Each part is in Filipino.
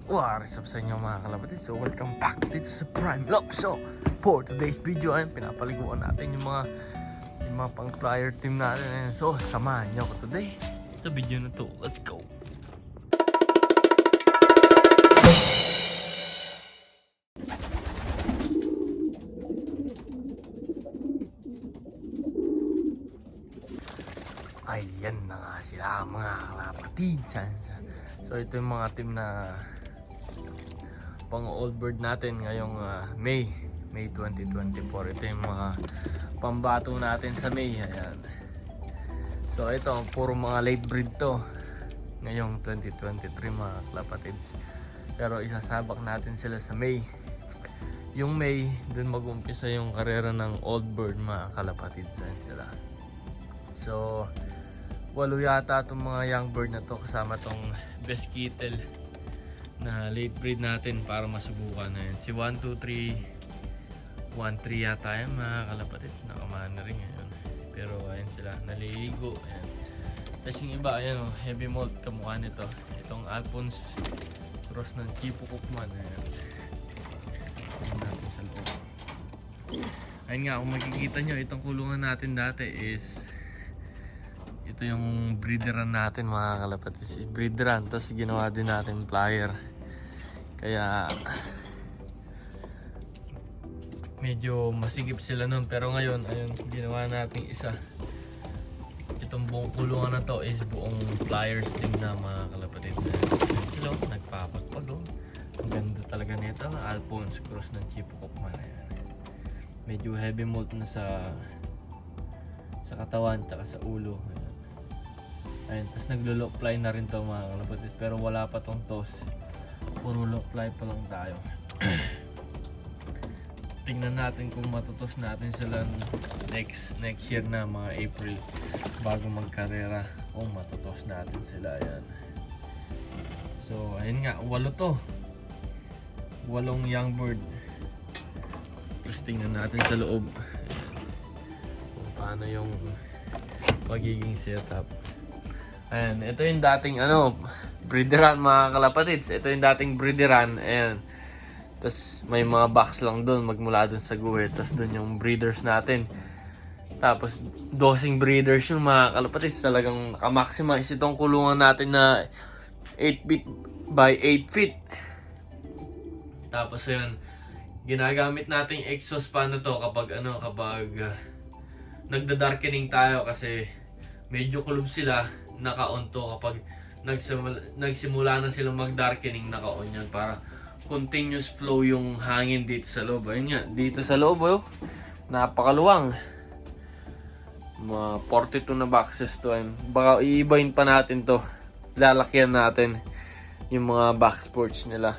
What is up sa inyo mga kalapatid? So welcome back dito sa Prime Love. So for today's video ay pinapaliguan natin yung mga pang flyer team natin. So samahan nyo ako today sa video na to. Let's go! Ayan na nga sila mga kalapatid. So ito yung mga team na pang old bird natin ngayong May 2024. Ito yung mga pambato natin sa May. Ayan. So ito puro mga late breed to ngayong 2023 mga kalapatids. Pero isasabak natin sila sa May. Yung May dun mag-umpisa yung karera ng old bird mga kalapatids. Ayan sila. So 8 yata itong mga young bird na to kasama tong best kittle na late breed natin para masubukan na yun. Si 1, 2, 3 1, 3 yata yan mga kalapatids. Nakamana rin ngayon. Pero ayan sila, naliligo. Ayan. Tapos yung iba, ayan o, heavy mold kamukha nito. Itong Alphonse cross ng Chipo Cookman. Ayan. Ayan natin sa loob. Ayun nga, kung makikita nyo, itong kulungan natin dati is ito yung breederan natin mga kalapatids. Breederan, tapos ginawa din natin flyer. Kaya medyo masigip sila nun. Pero ngayon, ayun, ginawa natin isa. Itong buong kulungan na to is buong flyers team na mga kalapatids. Ayun sila, nagpapagpag oh. Ang ganda talaga nito. Alphonse cross ng Chipo Cookman. Ayan. Medyo heavy mold na sa katawan tsaka sa ulo. Ayan. Ayun, tapos naglo-lock fly na rin to mga kalapatids, pero wala pa tong toss. Puro lock fly pa lang tayo. Tingnan natin kung matutos natin sila next year na mga April bago magkarera, kung matutos natin sila. Ayan. So ayun nga, 8 to. 8 young bird. Tapos tingnan natin sa loob. Ayan. Kung paano yung magiging setup. Ayan, ito yung dating breederan mga kalapatids. Ito yung dating breederan. Ayan. Tapos may mga box lang doon magmula doon sa guhit. Tapos doon yung breeders natin. Tapos dosing breeders yung mga kalapatids. Talagang nakamaximize itong kulungan natin na 8 feet by 8 feet. Tapos ayan, ginagamit natin yung exhaust fan na to kapag nagda-darkening tayo kasi medyo kulob sila. Naka-on to kapag nagsimula na silang mag-darkening, naka-on yan para continuous flow yung hangin dito sa loob. Ayun nga, dito sa loob napakaluwang. Mga 42 na boxes to. Baka iibahin pa natin to. Lalakyan natin yung mga box porch nila.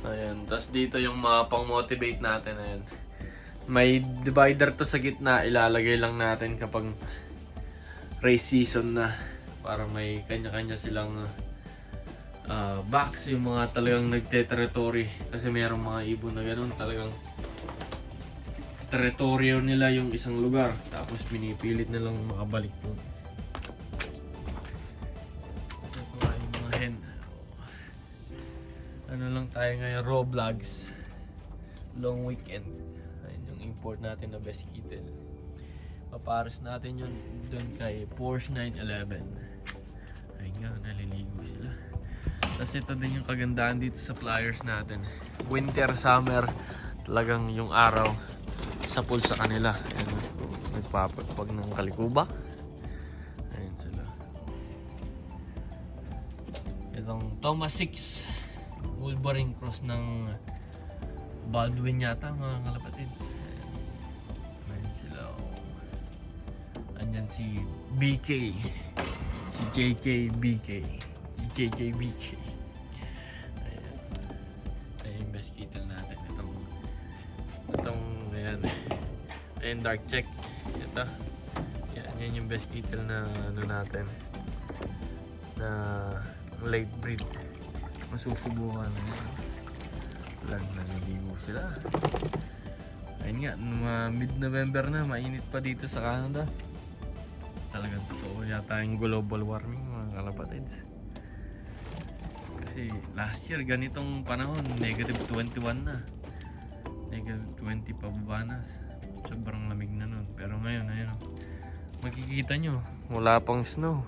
Ayan, tapos dito yung mga pang-motivate natin. Ayan. May divider to sa gitna, ilalagay lang natin kapag race season na para may kanya-kanya silang box yung mga talagang nagte-territory kasi mayroong mga ibon na ganun talagang teritoryo nila yung isang lugar tapos pinipilit na lang makabalik doon. So ito nga yung mga hen. Ano lang tayo ngayon, raw vlogs, long weekend. Ayun yung import natin na best kittle. Papares natin yun dun kay Porsche 911. Ayun nga, naliligo sila. Tapos ito din yung kagandahan dito sa flyers natin. Winter, summer, talagang yung araw sa pool sa kanila. Ayun, nagpapagpag ng kalikubak. Ayun sila. Itong Thomas 6 Wolverine cross ng Baldwin yata mga kalapatids. Ayun sila. Andyan si BK, si JK BK, JJ BK. Ayan. Ayan yung best kittle natin. Ayan. Ayan, dark check. Ito. Yan yung best kittle na natin. Na late breed. Masusubukan. Lang naliligo sila. Ayun nga, mid-November na, mainit pa dito sa Canada. Talagang totoo yata yung global warming mga kalapatids. Kasi last year ganitong panahon, negative 21 na. Negative 20 pababa na. Sobrang lamig na nun. Pero ngayon, ayun, makikita nyo, wala pang snow.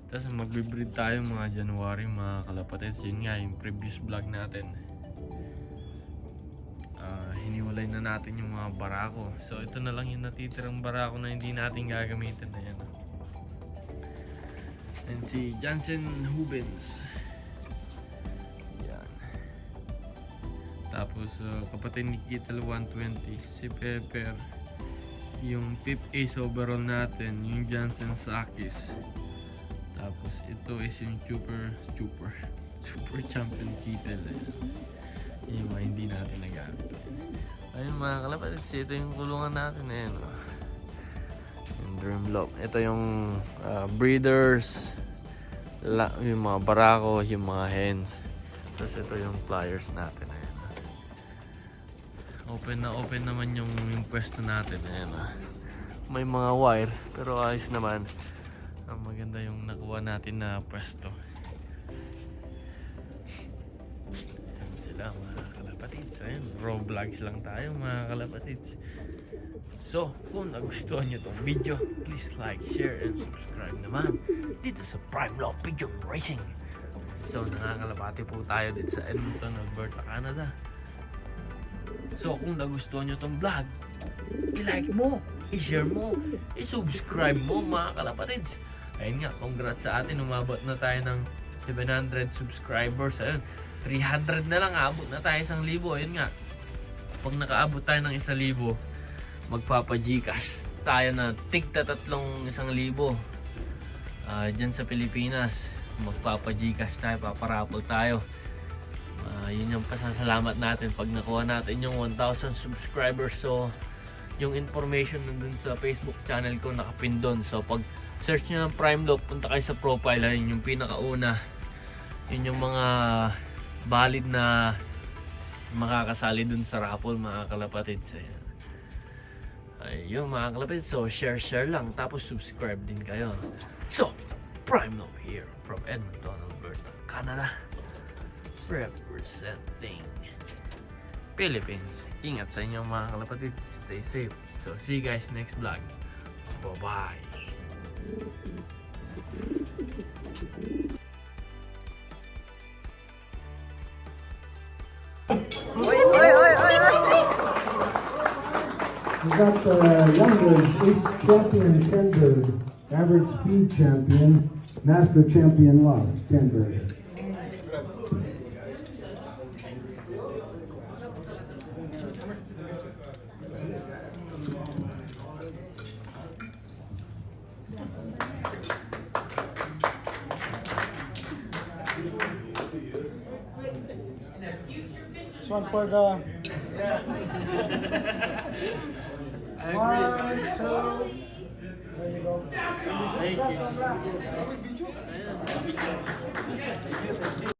Tapos magbe-breed tayo mga January mga kalapatids. Yun nga yung previous vlog natin. Hiniwalay na natin yung mga barako. So ito na lang yung natitirang barako na hindi natin gagamitin. Ayan. And si Jansen Hubens. Yan. Tapos kapatid ni Kital 120. Si Pepper. Yung Pip Ace overall natin. Yung Jansen Sakis. Tapos ito is yung Super Champion Kital. Yung mga hindi natin nagamit. Ayun mga kalapatids, ito yung kulungan natin. Ayan, yung Dream Lock. Ito yung breeders, yung mga barako, yung mga hens. Tapos ito yung pliers natin. Ayan. Open naman yung pwesto natin. Ayan, may mga wire pero ayos naman. Maganda yung nakuha natin na pwesto. Sila mga kalapatids. Ayun, raw vlogs lang tayo mga kalapatids. So, kung nagustuhan nyo tong video, please like, share, and subscribe naman dito sa Prime Law Pigeon Racing. So, nakakalapati po tayo dito sa Edmonton, Alberta, Canada. So, kung nagustuhan nyo tong vlog, i-like mo, i-share mo, i-subscribe mo mga kalapatids. Ayun nga, congrats sa atin. Umabot na tayo ng 700 subscribers. Ayun, 300 na lang. Abot na tayo 1,000. Ayun nga, pag nakaabot tayo ng 1,000, magpapa-Gcash tayo na tigta 1,000 dyan sa Pilipinas. Magpapa-Gcash tayo, paparapol tayo. Yun yung pasasalamat natin pag nakuha natin yung 1,000 subscribers. So yung information nandun sa Facebook channel ko nakapin doon. So pag search nyo ng Prime Loop, punta kayo sa profile. Ayun yung pinakauna. Yun yung mga valid na makakasali dun sa raffle mga kalapatids. Ayun mga kalapatids. So share lang. Tapos subscribe din kayo. So Prime Loop here from Edmonton, Alberta, Canada. Representing Philippines. Ingat sa inyo mga kalapatids. Stay safe. So see you guys next vlog. Bye-bye. We got the youngest Ace Champion Tenbird, Average Speed Champion, Master Champion Love Tenbird. This one for the... One, two, there you go. Thank you.